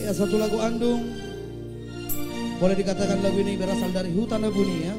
Ya, satu lagu Andung. Boleh dikatakan lagu ini berasal dari Hutan Abuni ya.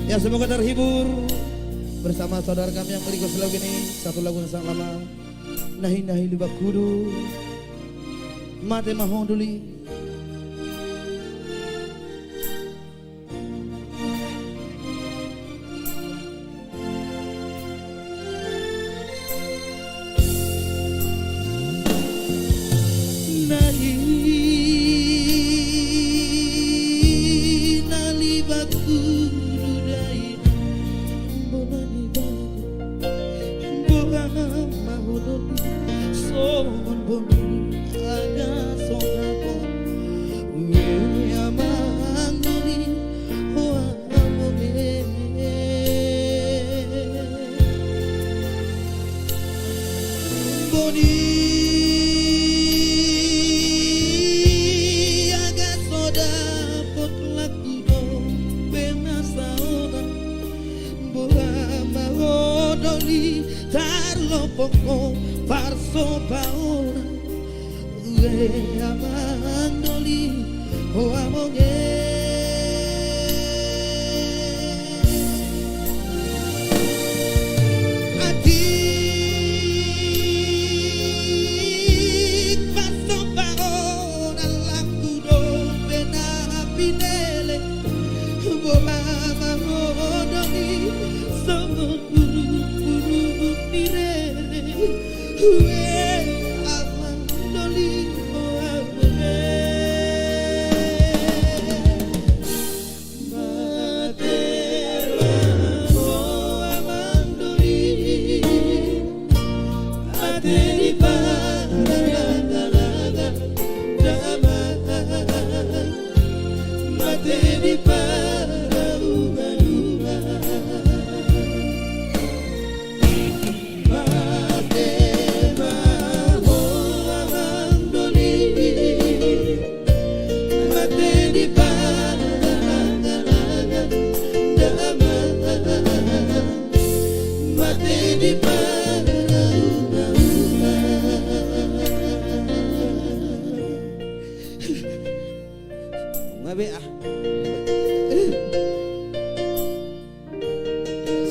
Ya, semoga terhibur bersama saudara kami yang melingkup lagu ini. Satu lagu yang sangat lama, Nahi Nahi Lubak Kudu Mate Mahoduli. Poko parso paona ue amandoli o amoge ati parso paona lakudo bena pinele o amandoli sono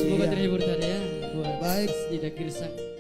Semoga terhibur tadi ya. Baik, tidak gersang.